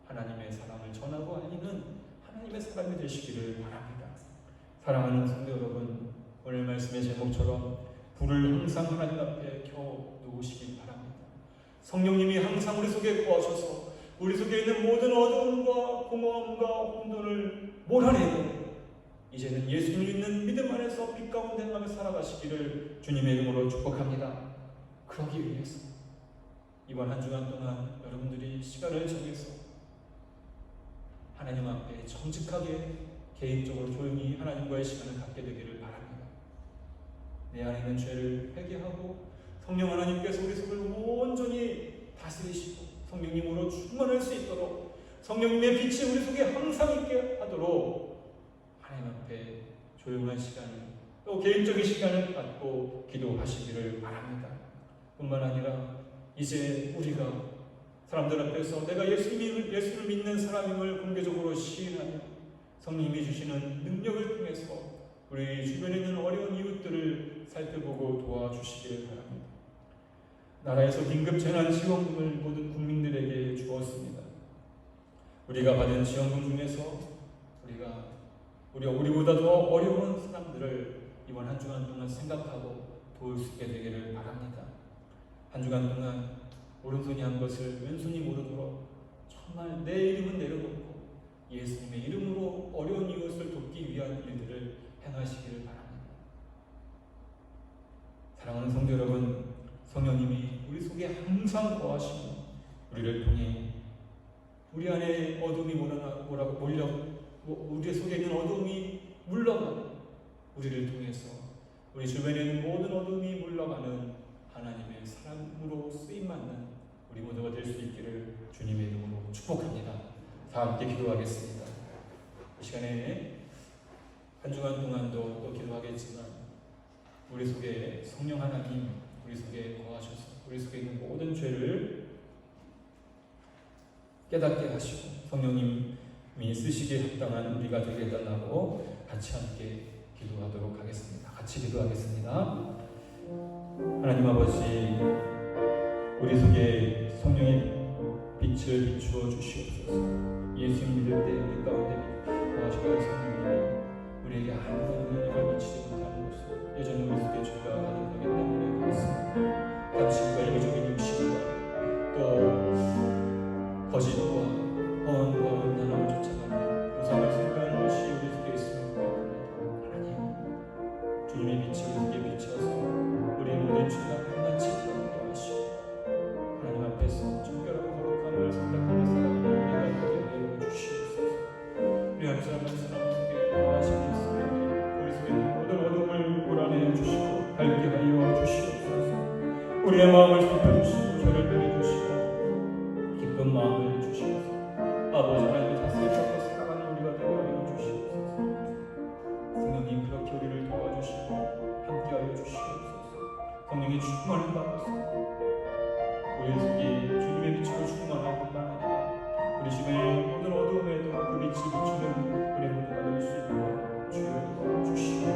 하나님의 사랑을 전하고 알리는 하나님의 사람이 되시기를 바랍니다. 사랑하는 성도 여러분, 오늘 말씀의 제목처럼 불을 항상 하나님 앞에 켜 놓으시기 바랍니다. 성령님이 항상 우리 속에 거하셔서 우리 속에 있는 모든 어두움과 공허함과 혼돈을 몰아내고 이제는 예수님을 믿는 믿음 안에서 빛 가운데 행하며 살아가시기를 주님의 이름으로 축복합니다. 그러기 위해서 이번 한 주간 동안 여러분들이 시간을 정해서 하나님 앞에 정직하게 개인적으로 조용히 하나님과의 시간을 갖게 되기를 바랍니다. 내 안에 있는 죄를 회개하고 성령 하나님께서 우리 속을 온전히 다스리시고 성령님으로 충만할 수 있도록 성령님의 빛이 우리 속에 항상 있게 하도록 하나님 앞에 조용한 시간을 또 개인적인 시간을 갖고 기도하시기를 바랍니다. 뿐만 아니라 이제 우리가 사람들 앞에서 내가 예수를 믿는 사람임을 공개적으로 시인하며 성령님이 주시는 능력을 통해서 우리 주변에 있는 어려운 이웃들을 살펴보고 도와주시기를 바랍니다. 나라에서 긴급 재난 지원금을 모든 국민들에게 주었습니다. 우리가 받은 지원금 중에서 우리보다 더 어려운 사람들을 이번 한 주간 동안 생각하고 도울 수 있게 되기를 바랍니다. 한 주간 동안 오른손이 한 것을 왼손이 모르도록 정말 내 이름은 내려놓고 예수님의 이름으로 어려운 이웃을 돕기 위한 일들을 행하시기를 바랍니다. 사랑하는 성도 여러분, 성령님이 우리 속에 항상 거하시고 우리를 통해 우리 안에 어둠이 우리 속에 있는 어둠이 물러가고 우리를 통해서 우리 주변에 있는 모든 어둠이 물러가는 하나님의 사람으로 쓰임받는 우리 모두가 될 수 있기를 주님의 이름으로 축복합니다. 다 함께 기도하겠습니다. 이 시간에 한 주간 동안도 또 기도하겠지만 우리 속에 성령 하나님 우리 속에 거하셔서 우리 속에 있는 모든 죄를 깨닫게 하시고 성령님이 쓰시기에 합당한 우리가 되게 해달라고 같이 함께 기도하도록 하겠습니다. 같이 기도하겠습니다. 하나님 아버지, 우리 속에 성령의 빛을 비추어 주시옵소서. 예수님 믿을 때 우리 가운데 거하시는 성령님이 우리에게 아무런 영향을 미치지 못하는 것은 여전히 우리 속에 죄가 가득하기 때문에 그렇습니다. 가치과 이기적인 욕심과 또 거짓과 허언과 음란함을 쫓아가는 우상을 생각하는 것이 우리 속에 있음을 고백합니다. 하나님, 주님의 빛이 우리 속에 비춰서 우리의 모든 죄가 한낱이 떠나게 하시고 하나님 앞에서 정결하고 거룩함을 생각하며 살아가는 우리가 되게 하여 주시옵소서. 우리 한 사람 한 사람 속에 나아가시는 성령님, 우리 속에 있는 모든 어둠을 몰아내어 주시고 밝게 하여 주시옵소서. 우리의 마음을 살펴주시고 저를 배려주시고 기쁜 마음을 주시옵소서. 아버지 하나님의 자세히 잡고 살아가는 우리가 되게 하여 주시옵소서. 성령님 그렇게 우리를 도와주시고 함께하여 주시옵소서. 성령의 충만을 받아서 우리 속에 주님의 빛으로 충만할 뿐만 아니라 우리 주변의 모든 어두움에도 그 빛이 비추는 우리 모두가 될 수 있도록 주여 도와주시옵소서.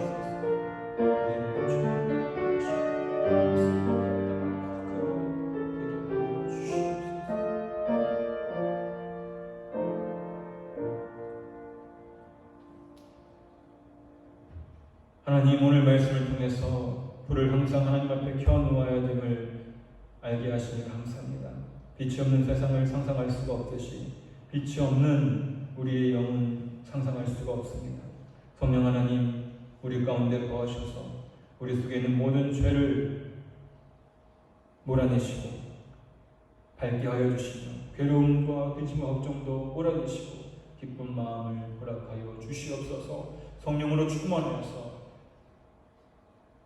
우리의 모든 죄를 하나님, 오늘 말씀을 통해서 불을 항상 하나님 앞에 켜놓아야 됨을 알게 하시니 감사합니다. 빛이 없는 세상을 상상할 수가 없듯이 빛이 없는 우리의 영은 상상할 수가 없습니다. 성령 하나님, 우리 가운데 거하셔서 우리 속에 있는 모든 죄를 몰아내시고 밝게 하여 주시며 괴로움과 근심과 걱정도 몰아내시고 기쁜 마음을 허락하여 주시옵소서. 성령으로 충만하여서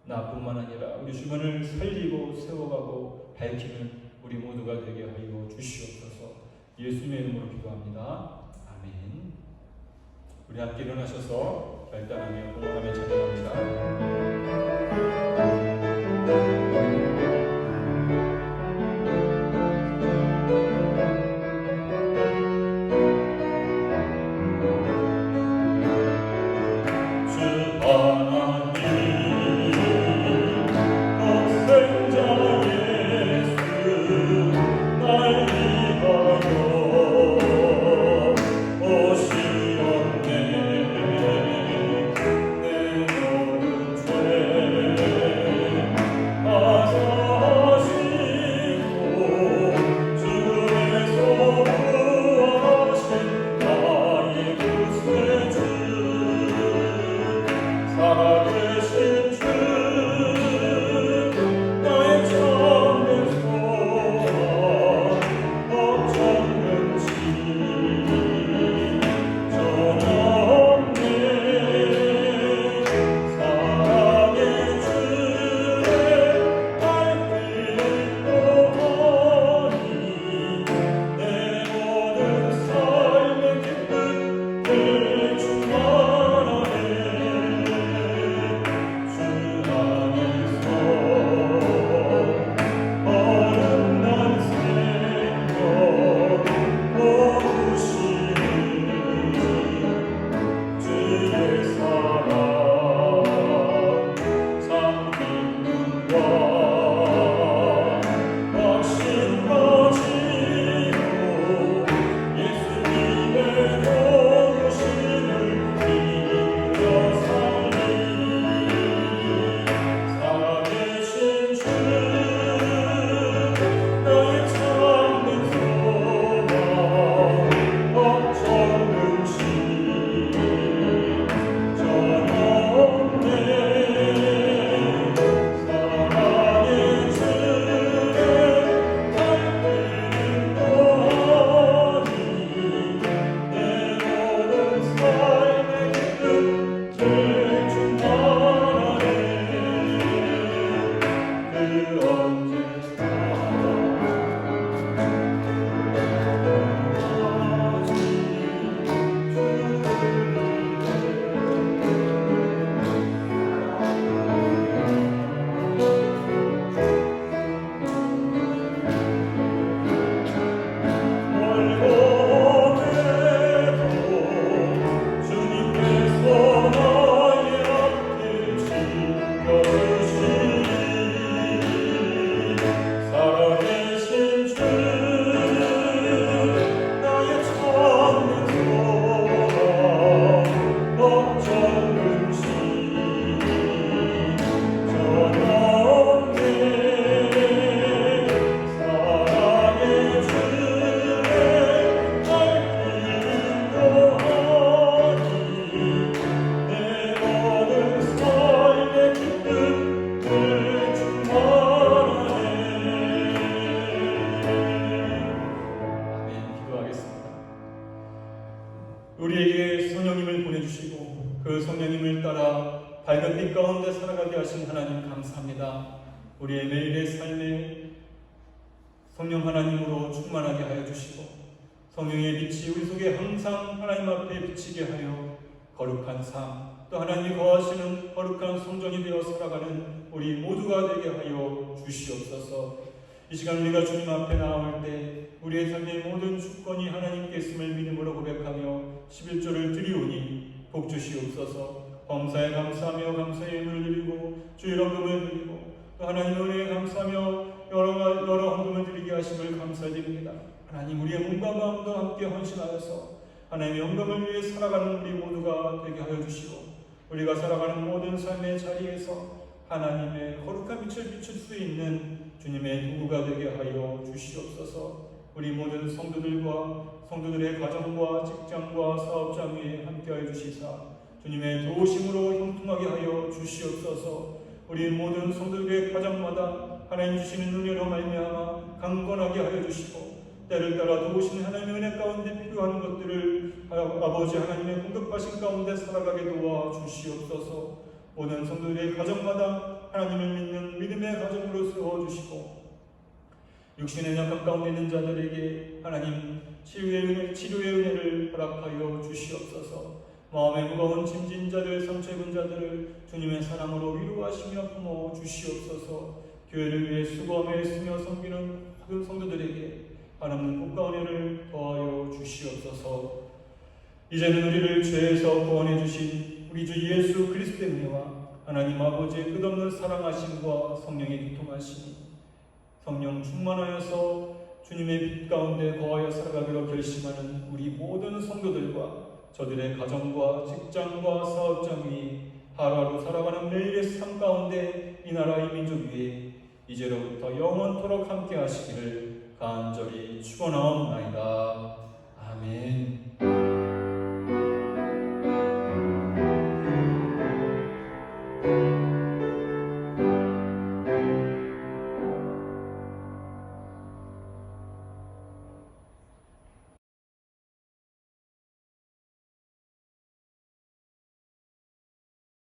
나뿐만 아니라 우리 주변을 살리고 세워가고 밝히는 우리 모두가 되게 하여 주시옵소서. 예수님의 이름으로 기도합니다. 아멘. 우리 함께 일어나셔서 결단하며 공헌하며 찬양합니다. 감사합니다. 우리의 매일의 삶에 성령 하나님으로 충만하게 하여 주시고 성령의 빛이 우리 속에 항상 하나님 앞에 비치게 하여 거룩한 삶, 또 하나님이 거하시는 거룩한 성전이 되어 살아가는 우리 모두가 되게 하여 주시옵소서. 이 시간 우리가 주님 앞에 나올 때 우리의 삶의 모든 주권이 하나님께 있음을 믿음으로 고백하며 11조를 드리오니 복 주시옵소서. 범사에 감사하며 감사의 예물을 드리고 주의 헌금을 드리고 또 하나님의 은혜에 감사하며 여러 헌금을 드리게 하심을 감사드립니다. 하나님 우리의 몸과 마음도 함께 헌신하여서 하나님의 영광을 위해 살아가는 우리 모두가 되게 하여 주시고 우리가 살아가는 모든 삶의 자리에서 하나님의 거룩한 빛을 비출 수 있는 주님의 도구가 되게 하여 주시옵소서. 우리 모든 성도들의 가정과 직장과 사업장 위에 함께하여 주시사 주님의 도우심으로 형통하게 하여 주시옵소서. 우리 모든 성도들의 가정마다 하나님 주시는 은혜로 말미암아 강건하게 하여 주시고 때를 따라 도우시는 하나님의 은혜 가운데 필요한 것들을 아버지 하나님의 공급하신 가운데 살아가게 도와 주시옵소서. 모든 성도들의 가정마다 하나님을 믿는 믿음의 가정으로 세워주시고 육신의 약한 가운데 있는 자들에게 하나님 치료의 은혜를 허락하여 주시옵소서. 마음에 무거운 짐진 자들, 상처 입은 자들을 주님의 사랑으로 위로하시며 품어 주시옵소서. 교회를 위해 수고하며 애쓰며 섬기는 모든 성도들에게 하나님 복과 은혜를 더하여 주시옵소서. 이제는 우리를 죄에서 구원해 주신 우리 주 예수 그리스도의 은혜와 하나님 아버지의 끝없는 사랑하심과 성령의 교통하심이 성령 충만하여서 주님의 빛 가운데 거하여 살아가기로 결심하는 우리 모든 성도들과 저들의 가정과 직장과 사업장 위에 하루하루 살아가는 매일의 삶 가운데 이 나라 이 민족 위에 이제로부터 영원토록 함께 하시기를 간절히 축원하옵나이다.